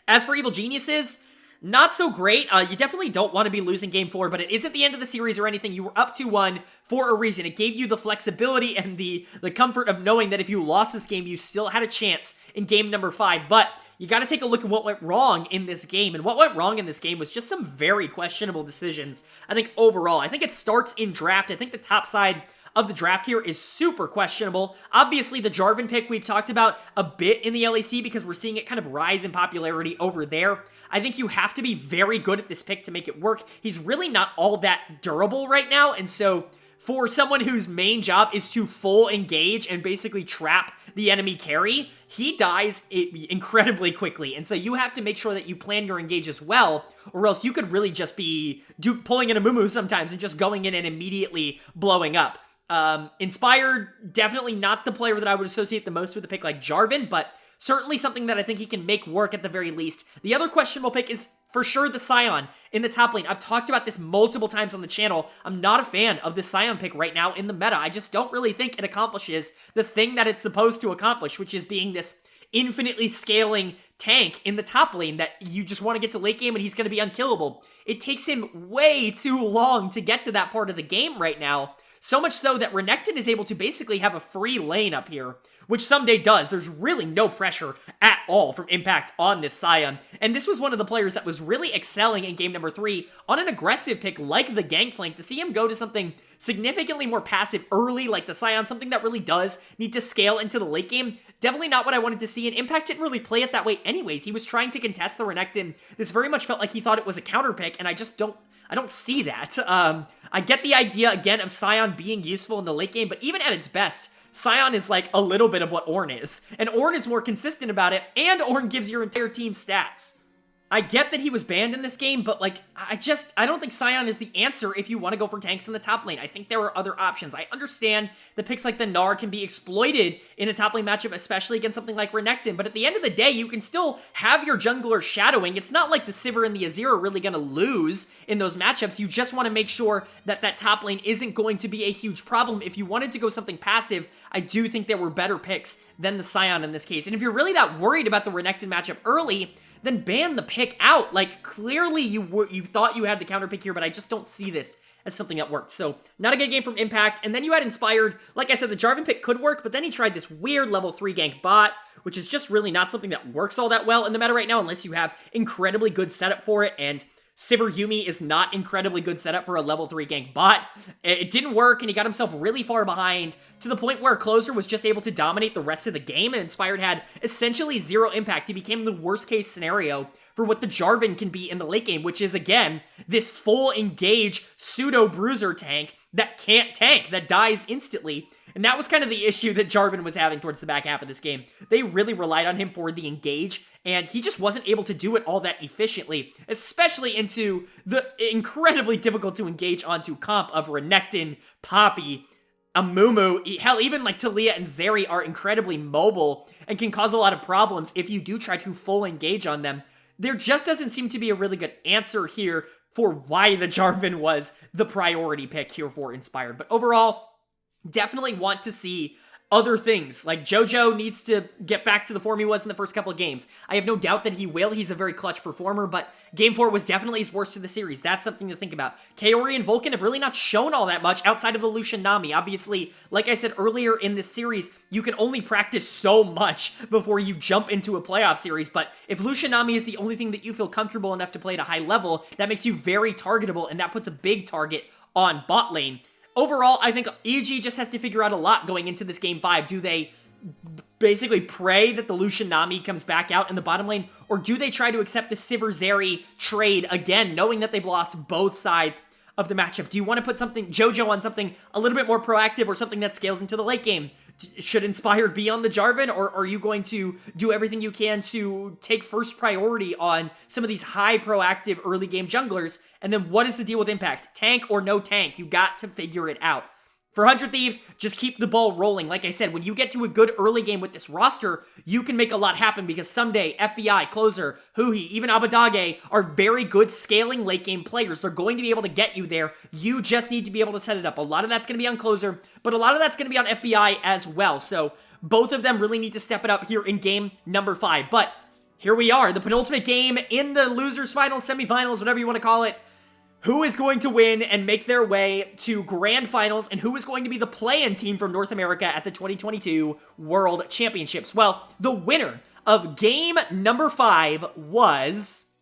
As for Evil Geniuses, not so great. You definitely don't want to be losing Game 4, but it isn't the end of the series or anything. You were up 2-1 for a reason. It gave you the flexibility and the comfort of knowing that if you lost this game, you still had a chance in game number 5. But you got to take a look at what went wrong in this game. And what went wrong in this game was just some very questionable decisions, I think, overall. I think it starts in draft. I think the top side of the draft here is super questionable. Obviously, the Jarvan pick we've talked about a bit in the LEC because we're seeing it kind of rise in popularity over there. I think you have to be very good at this pick to make it work. He's really not all that durable right now, and so for someone whose main job is to full engage and basically trap the enemy carry, he dies incredibly quickly. And so you have to make sure that you plan your engage as well, or else you could really just be pulling in a Mumu sometimes and just going in and immediately blowing up. Inspired, definitely not the player that I would associate the most with a pick like Jarvan, but certainly something that I think he can make work at the very least. The other questionable pick is for sure the Sion in the top lane. I've talked about this multiple times on the channel. I'm not a fan of the Sion pick right now in the meta. I just don't really think it accomplishes the thing that it's supposed to accomplish, which is being this infinitely scaling tank in the top lane that you just want to get to late game and he's going to be unkillable. It takes him way too long to get to that part of the game right now. So much so that Renekton is able to basically have a free lane up here, which someday does. There's really no pressure at all from Impact on this Sion. And this was one of the players that was really excelling in game number 3 on an aggressive pick like the Gangplank. To see him go to something significantly more passive early like the Sion, something that really does need to scale into the late game, definitely not what I wanted to see, and Impact didn't really play it that way anyways. He was trying to contest the Renekton. This very much felt like he thought it was a counter pick, and I just don't see that. I get the idea, again, of Sion being useful in the late game, but even at its best, Sion is like a little bit of what Ornn is. And Ornn is more consistent about it, and Ornn gives your entire team stats. I get that he was banned in this game, but like, I don't think Sion is the answer if you want to go for tanks in the top lane. I think there are other options. I understand the picks like the Gnar can be exploited in a top lane matchup, especially against something like Renekton, but at the end of the day, you can still have your jungler shadowing. It's not like the Sivir and the Azir are really going to lose in those matchups. You just want to make sure that that top lane isn't going to be a huge problem. If you wanted to go something passive, I do think there were better picks than the Sion in this case. And if you're really that worried about the Renekton matchup early, then ban the pick out. Like, clearly you thought you had the counter pick here, but I just don't see this as something that worked. So, not a good game from Impact. And then you had Inspired. Like I said, the Jarvan pick could work, but then he tried this weird level 3 gank bot, which is just really not something that works all that well in the meta right now, unless you have incredibly good setup for it, and Sivir Yumi is not incredibly good setup for a level 3 gank bot. It didn't work, and he got himself really far behind to the point where Closer was just able to dominate the rest of the game, and Inspired had essentially zero impact. He became the worst case scenario for what the Jarvan can be in the late game, which is, again, this full engage pseudo bruiser tank that can't tank, that dies instantly. And that was kind of the issue that Jarvan was having towards the back half of this game. They really relied on him for the engage, and he just wasn't able to do it all that efficiently, especially into the incredibly difficult to engage onto comp of Renekton, Poppy, Amumu. Hell, even like Taliyah and Zeri are incredibly mobile and can cause a lot of problems if you do try to full engage on them. There just doesn't seem to be a really good answer here for why the Jarvan was the priority pick here for Inspired. But overall, definitely want to see other things. Like, JoJo needs to get back to the form he was in the first couple of games. I have no doubt that he will. He's a very clutch performer, but Game 4 was definitely his worst of the series. That's something to think about. Kaori and Vulcan have really not shown all that much outside of the Lucian Nami. Obviously, like I said earlier in this series, you can only practice so much before you jump into a playoff series, but if Lucian Nami is the only thing that you feel comfortable enough to play at a high level, that makes you very targetable, and that puts a big target on bot lane. Overall, I think EG just has to figure out a lot going into this Game 5. Do they basically pray that the Lucian Nami comes back out in the bottom lane, or do they try to accept the Sivir Zeri trade again, knowing that they've lost both sides of the matchup? Do you want to put JoJo on something a little bit more proactive or something that scales into the late game? Should Inspired be on the Jarvan, or are you going to do everything you can to take first priority on some of these high proactive early game junglers? And then what is the deal with Impact? Tank or no tank? You got to figure it out. For 100 Thieves, just keep the ball rolling. Like I said, when you get to a good early game with this roster, you can make a lot happen, because someday FBI, Closer, Huhi, even Abadage are very good scaling late game players. They're going to be able to get you there. You just need to be able to set it up. A lot of that's going to be on Closer, but a lot of that's going to be on FBI as well. So both of them really need to step it up here in game number 5. But here we are, the penultimate game in the losers finals, semifinals, whatever you want to call it. Who is going to win and make their way to grand finals, and who is going to be the play-in team from North America at the 2022 World Championships? Well, the winner of game number 5 was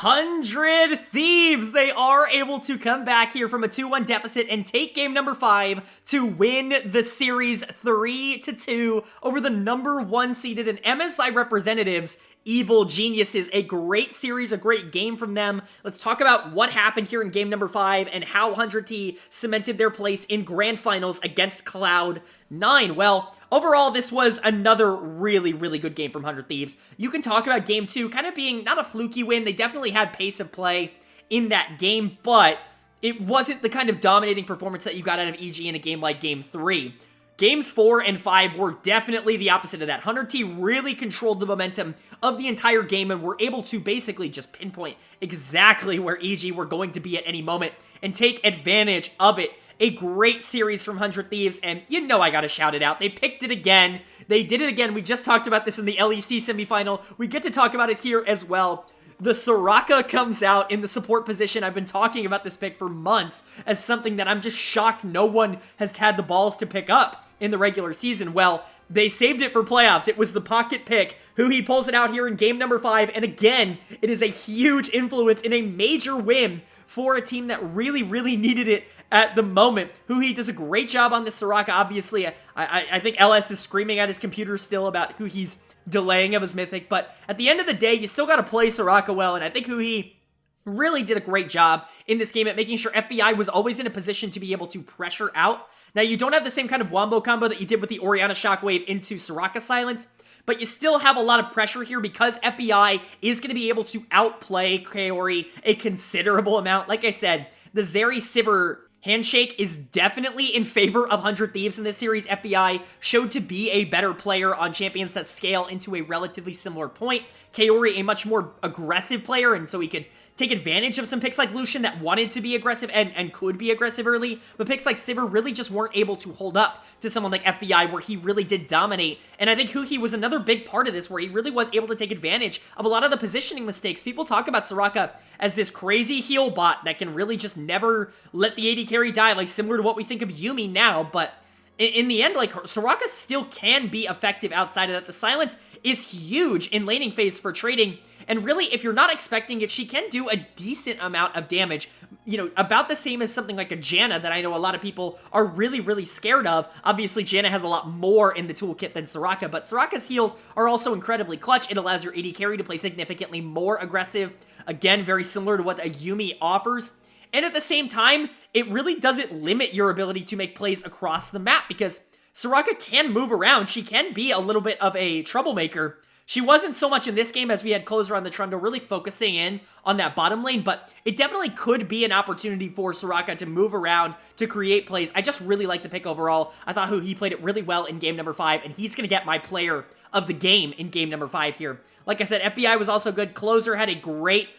100 Thieves. They are able to come back here from a 2-1 deficit and take game number 5 to win the series 3-2 over the number 1 seeded and MSI representatives evil geniuses. A great series, a great game from them. Let's talk about what happened here in game number 5 and how 100T cemented their place in grand finals against Cloud9. Well, overall, this was another really, really good game from 100 Thieves. You can talk about game 2 kind of being not a fluky win. They definitely had pace of play in that game, but it wasn't the kind of dominating performance that you got out of EG in a game like game 3. Games 4 and 5 were definitely the opposite of that. 100T really controlled the momentum of the entire game and were able to basically just pinpoint exactly where EG were going to be at any moment and take advantage of it. A great series from 100 Thieves, and you know I gotta shout it out. They picked it again. They did it again. We just talked about this in the LEC semifinal. We get to talk about it here as well. The Soraka comes out in the support position. I've been talking about this pick for months as something that I'm just shocked no one has had the balls to pick up in the regular season. Well, they saved it for playoffs. It was the pocket pick. He pulls it out here in game number 5, and again, it is a huge influence in a major win for a team that really, really needed it at the moment. He does a great job on this Soraka. Obviously, I think LS is screaming at his computer still about who he's delaying of his mythic, but at the end of the day, you still got to play Soraka well, and I think he really did a great job in this game at making sure FBI was always in a position to be able to pressure out. Now, you don't have the same kind of wombo combo that you did with the Orianna Shockwave into Soraka Silence, but you still have a lot of pressure here because FBI is going to be able to outplay Kaori a considerable amount. Like I said, the Zeri Sivir handshake is definitely in favor of 100 Thieves in this series. FBI showed to be a better player on champions that scale into a relatively similar point. Kaori a much more aggressive player, and so he could take advantage of some picks like Lucian that wanted to be aggressive and could be aggressive early, but picks like Sivir really just weren't able to hold up to someone like FBI where he really did dominate. And I think Huhi was another big part of this where he really was able to take advantage of a lot of the positioning mistakes. People talk about Soraka as this crazy heal bot that can really just never let the AD carry die, like similar to what we think of Yuumi now, but in the end, like, Soraka still can be effective outside of that. The silence is huge in laning phase for trading, and really, if you're not expecting it, she can do a decent amount of damage. You know, about the same as something like a Janna that I know a lot of people are really, really scared of. Obviously, Janna has a lot more in the toolkit than Soraka, but Soraka's heals are also incredibly clutch. It allows your AD carry to play significantly more aggressive. Again, very similar to what a Yuumi offers. And at the same time, it really doesn't limit your ability to make plays across the map because Soraka can move around. She can be a little bit of a troublemaker. She wasn't so much in this game as we had Closer on the Trundle really focusing in on that bottom lane, but it definitely could be an opportunity for Soraka to move around, to create plays. I just really like the pick overall. I thought he played it really well in game number 5, and he's going to get my player of the game in game number 5 here. Like I said, FBI was also good. Closer had a great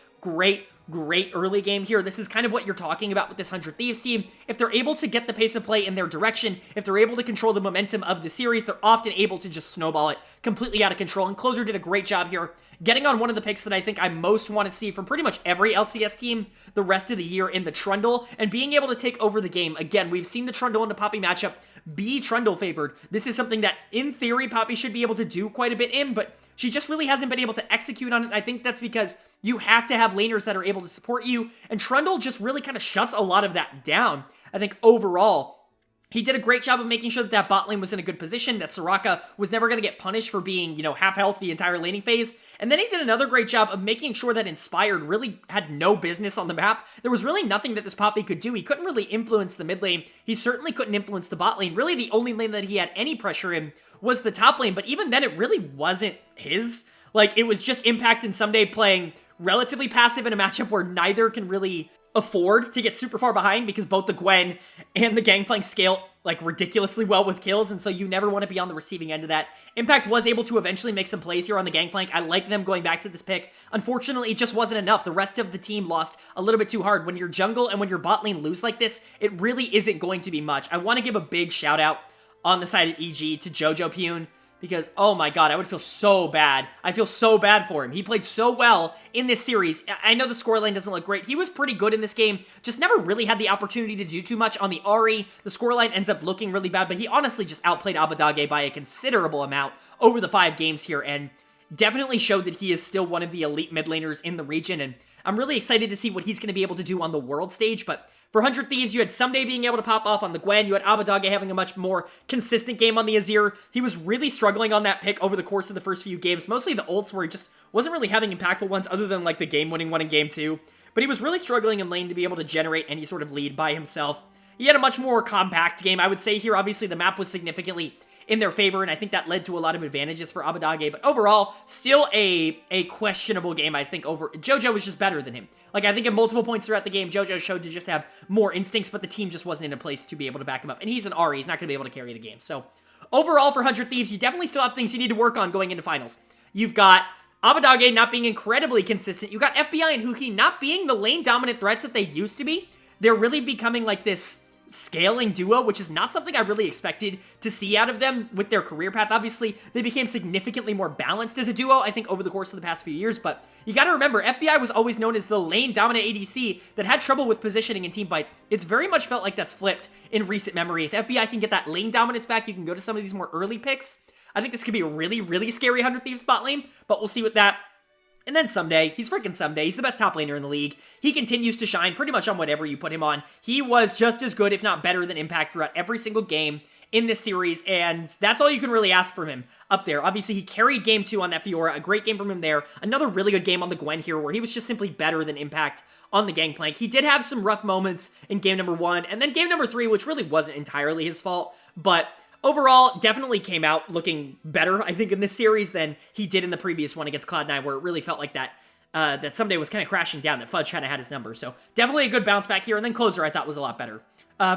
early game here. This is kind of what you're talking about with this 100 Thieves team. If they're able to get the pace of play in their direction, if they're able to control the momentum of the series, they're often able to just snowball it completely out of control. And Closer did a great job here, getting on one of the picks that I think I most want to see from pretty much every LCS team the rest of the year in the Trundle, and being able to take over the game. Again, we've seen the Trundle and the Poppy matchup be Trundle favored. This is something that, in theory, Poppy should be able to do quite a bit in, but she just really hasn't been able to execute on it. I think that's because you have to have laners that are able to support you, and Trundle just really kind of shuts a lot of that down. I think overall, he did a great job of making sure that that bot lane was in a good position, that Soraka was never going to get punished for being, half health the entire laning phase. And then he did another great job of making sure that Inspired really had no business on the map. There was really nothing that this Poppy could do. He couldn't really influence the mid lane. He certainly couldn't influence the bot lane. Really, the only lane that he had any pressure in was the top lane, but even then, it really wasn't his. Like, it was just Impact and Someday playing relatively passive in a matchup where neither can really afford to get super far behind because both the Gwen and the Gangplank scale like ridiculously well with kills, and so you never want to be on the receiving end of that. Impact was able to eventually make some plays here on the Gangplank. I like them going back to this pick. Unfortunately, it just wasn't enough. The rest of the team lost a little bit too hard. When your jungle and when your bot lane lose like this, it really isn't going to be much. I want to give a big shout out on the side of EG to Jojo Pune, because, oh my god, I would feel so bad. I feel so bad for him. He played so well in this series. I know the scoreline doesn't look great. He was pretty good in this game, just never really had the opportunity to do too much on the Ahri. The scoreline ends up looking really bad, but he honestly just outplayed Abadage by a considerable amount over the 5 games here, and definitely showed that he is still one of the elite mid laners in the region. And I'm really excited to see what he's going to be able to do on the world stage, but for 100 Thieves, you had Someday being able to pop off on the Gwen. You had Abadage having a much more consistent game on the Azir. He was really struggling on that pick over the course of the first few games. Mostly the ults where he just wasn't really having impactful ones other than like the game-winning one in game 2. But he was really struggling in lane to be able to generate any sort of lead by himself. He had a much more compact game, I would say here. Obviously, the map was significantly in their favor, and I think that led to a lot of advantages for Abadage, but overall, still a questionable game, I think, over... JoJo was just better than him. Like, I think at multiple points throughout the game, JoJo showed to just have more instincts, but the team just wasn't in a place to be able to back him up, and he's an Ahri, he's not going to be able to carry the game. So, overall, for 100 Thieves, you definitely still have things you need to work on going into finals. You've got Abadage not being incredibly consistent. You've got FBI and Huki not being the lane-dominant threats that they used to be. They're really becoming like this scaling duo, which is not something I really expected to see out of them with their career path. Obviously, they became significantly more balanced as a duo, I think, over the course of the past few years, but you gotta remember, FBI was always known as the lane-dominant ADC that had trouble with positioning in teamfights. It's very much felt like that's flipped in recent memory. If FBI can get that lane dominance back, you can go to some of these more early picks. I think this could be a really, really scary 100 Thieves spot lane, but we'll see with that. And then Someday, he's freaking Someday, he's the best top laner in the league. He continues to shine pretty much on whatever you put him on. He was just as good, if not better than Impact throughout every single game in this series, and that's all you can really ask from him up there. Obviously, he carried game 2 on that Fiora, a great game from him there. Another really good game on the Gwen here, where he was just simply better than Impact on the Gangplank. He did have some rough moments in game number 1, and then game number 3, which really wasn't entirely his fault, but overall, definitely came out looking better, I think, in this series than he did in the previous one against Cloud9, where it really felt like that Someday was kind of crashing down, that Fudge kind of had his number. So definitely a good bounce back here. And then Closer, I thought, was a lot better.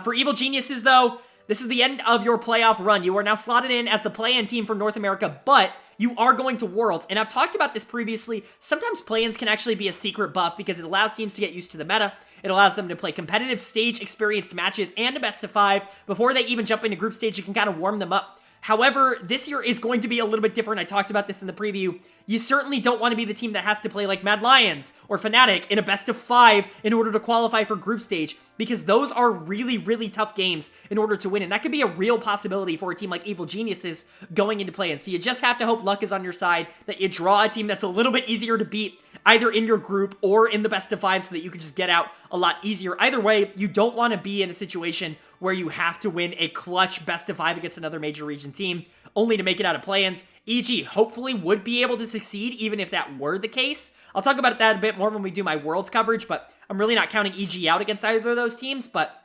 For Evil Geniuses, though, this is the end of your playoff run. You are now slotted in as the play-in team from North America, but you are going to Worlds. And I've talked about this previously. Sometimes play-ins can actually be a secret buff because it allows teams to get used to the meta. It allows them to play competitive stage-experienced matches and a best-of-5. Before they even jump into group stage, you can kind of warm them up. However, this year is going to be a little bit different. I talked about this in the preview. You certainly don't want to be the team that has to play like Mad Lions or Fnatic in a best-of-5 in order to qualify for group stage, because those are really, really tough games in order to win, and that could be a real possibility for a team like Evil Geniuses going into play-in. So you just have to hope luck is on your side, that you draw a team that's a little bit easier to beat, either in your group or in the best-of-5, so that you can just get out a lot easier. Either way, you don't want to be in a situation where you have to win a clutch best-of-5 against another major region team, only to make it out of play-ins. EG hopefully would be able to succeed, even if that were the case. I'll talk about that a bit more when we do my Worlds coverage, but I'm really not counting EG out against either of those teams. But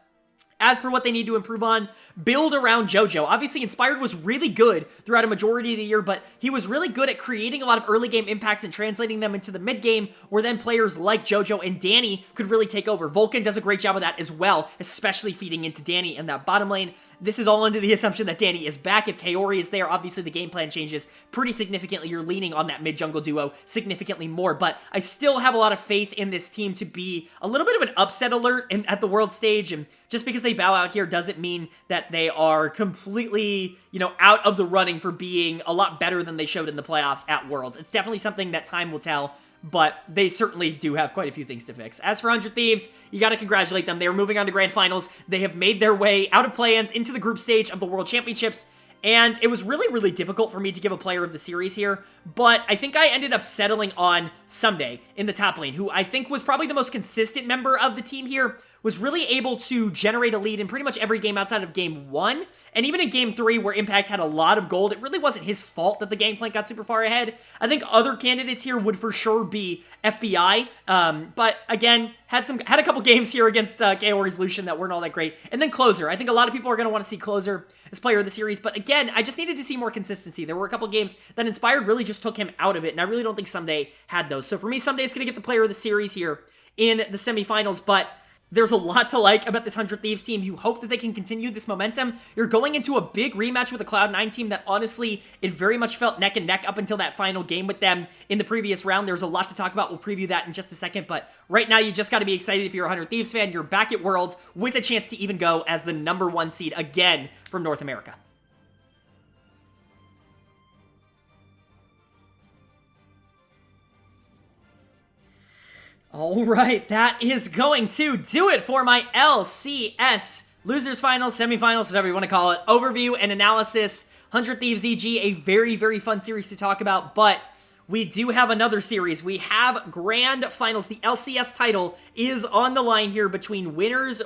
as for what they need to improve on, build around JoJo. Obviously, Inspired was really good throughout a majority of the year, but he was really good at creating a lot of early game impacts and translating them into the mid game, where then players like JoJo and Danny could really take over. Vulcan does a great job of that as well, especially feeding into Danny in that bottom lane. This is all under the assumption that Danny is back. If Kaori is there, obviously the game plan changes pretty significantly. You're leaning on that mid-jungle duo significantly more, but I still have a lot of faith in this team to be a little bit of an upset alert at the world stage, and just because they bow out here doesn't mean that they are completely, out of the running for being a lot better than they showed in the playoffs at Worlds. It's definitely something that time will tell, but they certainly do have quite a few things to fix. As for 100 Thieves, you gotta congratulate them. They are moving on to Grand Finals. They have made their way out of play-ins into the group stage of the World Championships, and it was really, really difficult for me to give a player of the series here, but I think I ended up settling on Someday in the top lane, who I think was probably the most consistent member of the team here, was really able to generate a lead in pretty much every game outside of game 1, and even in game 3, where Impact had a lot of gold, it really wasn't his fault that the Gangplank got super far ahead. I think other candidates here would for sure be FBI, but again, had a couple games here against Kaori's Lucian that weren't all that great. And then Closer. I think a lot of people are going to want to see Closer as player of the series, but again, I just needed to see more consistency. There were a couple games that Inspired really just took him out of it, and I really don't think Someday had those. So for me, Someday's going to get the player of the series here in the semifinals, but there's a lot to like about this 100 Thieves team. You hope that they can continue this momentum. You're going into a big rematch with a Cloud9 team that honestly, it very much felt neck and neck up until that final game with them in the previous round. There's a lot to talk about. We'll preview that in just a second, but right now you just got to be excited if you're a 100 Thieves fan. You're back at Worlds with a chance to even go as the #1 seed again from North America. All right, that is going to do it for my LCS Losers Finals, Semifinals, whatever you want to call it, overview and analysis. 100 Thieves EG, a very, very fun series to talk about, but we do have another series. We have grand finals. The LCS title is on the line here between winners?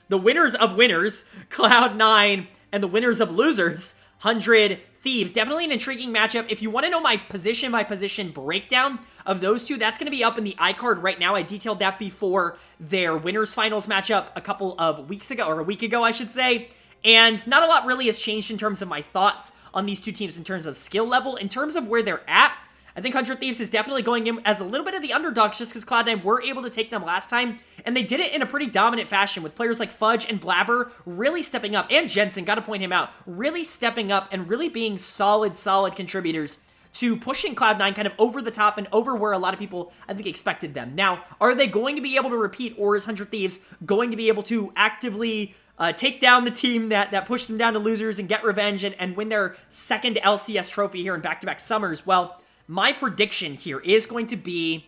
The winners of winners, Cloud9, and the winners of losers, 100 Thieves. Definitely an intriguing matchup. If you want to know my position by position breakdown of those two, that's going to be up in the iCard right now. I detailed that before their winners finals matchup a couple of weeks ago, or a week ago, I should say. And not a lot really has changed in terms of my thoughts on these two teams in terms of skill level. In terms of where they're at, I think 100 Thieves is definitely going in as a little bit of the underdogs just because Cloud9 were able to take them last time, and they did it in a pretty dominant fashion with players like Fudge and Blabber really stepping up, and Jensen, gotta point him out, really stepping up and really being solid contributors to pushing Cloud9 kind of over the top and over where a lot of people, I think, expected them. Now, are they going to be able to repeat, or is 100 Thieves going to be able to actively take down the team that pushed them down to losers and get revenge and win their second LCS trophy here in back-to-back summers? Well, my prediction here is going to be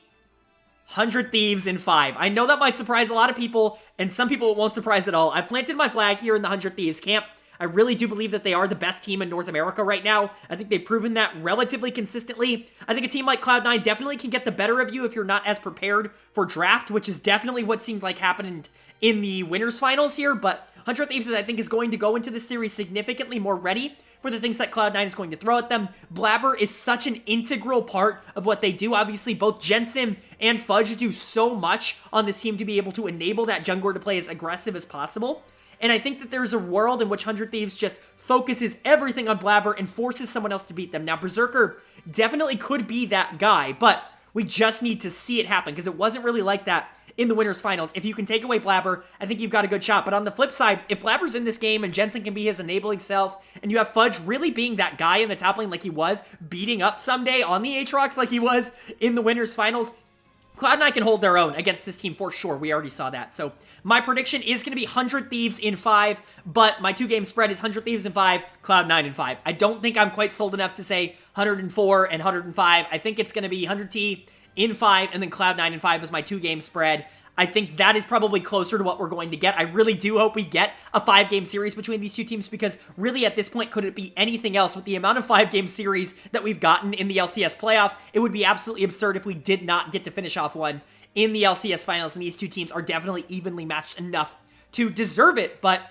100 Thieves in 5. I know that might surprise a lot of people, and some people it won't surprise at all. I've planted my flag here in the 100 Thieves camp. I really do believe that they are the best team in North America right now. I think they've proven that relatively consistently. I think a team like Cloud9 definitely can get the better of you if you're not as prepared for draft, which is definitely what seemed like happened in the winners finals here, but 100 Thieves, I think, is going to go into this series significantly more ready for the things that Cloud9 is going to throw at them. Blabber is such an integral part of what they do. Obviously, both Jensen and Fudge do so much on this team to be able to enable that jungler to play as aggressive as possible. And I think that there's a world in which 100 Thieves just focuses everything on Blabber and forces someone else to beat them. Now, Berserker definitely could be that guy, but we just need to see it happen because it wasn't really like that in the winners finals. If you can take away Blabber, I think you've got a good shot. But on the flip side, if Blabber's in this game and Jensen can be his enabling self, and you have Fudge really being that guy in the top lane like he was, beating up someday on the Aatrox like he was in the winners finals, Cloud9 can hold their own against this team for sure. We already saw that. So my prediction is going to be 100 Thieves in 5, but my 2-game spread is 100 Thieves in 5, Cloud9 in 5. I don't think I'm quite sold enough to say 104 and 105. I think it's going to be 100T in 5, and then Cloud9 in 5 is my 2-game spread. I think that is probably closer to what we're going to get. I really do hope we get a 5-game series between these two teams because really at this point, could it be anything else? With the amount of 5-game series that we've gotten in the LCS playoffs, it would be absolutely absurd if we did not get to finish off one in the LCS finals, and these two teams are definitely evenly matched enough to deserve it, but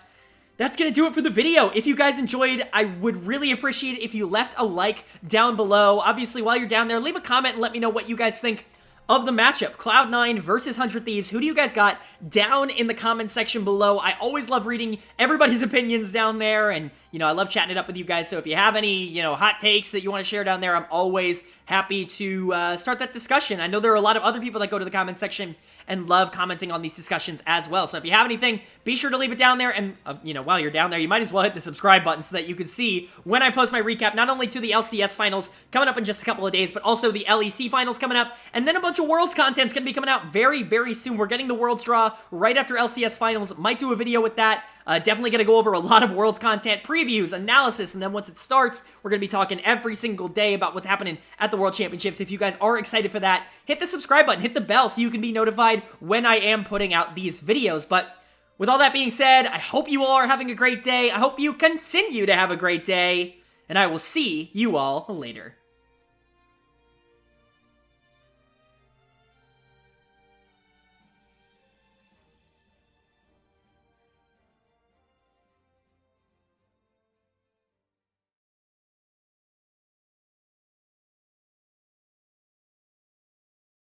that's going to do it for the video. If you guys enjoyed, I would really appreciate it if you left a like down below. Obviously, while you're down there, leave a comment and let me know what you guys think of the matchup. Cloud9 versus 100 Thieves. Who do you guys got down in the comment section below? I always love reading everybody's opinions down there, and, I love chatting it up with you guys. So if you have any, hot takes that you want to share down there, I'm always happy to start that discussion. I know there are a lot of other people that go to the comment section and love commenting on these discussions as well. So if you have anything, be sure to leave it down there. And, while you're down there, you might as well hit the subscribe button so that you can see when I post my recap, not only to the LCS finals coming up in just a couple of days, but also the LEC finals coming up. And then a bunch of Worlds content's going to be coming out very, very soon. We're getting the Worlds draw right after LCS finals. Might do a video with that. Definitely going to go over a lot of Worlds content, previews, analysis, and then once it starts, we're going to be talking every single day about what's happening at the World Championships. If you guys are excited for that, hit the subscribe button, hit the bell so you can be notified when I am putting out these videos. But with all that being said, I hope you all are having a great day. I hope you continue to have a great day, and I will see you all later.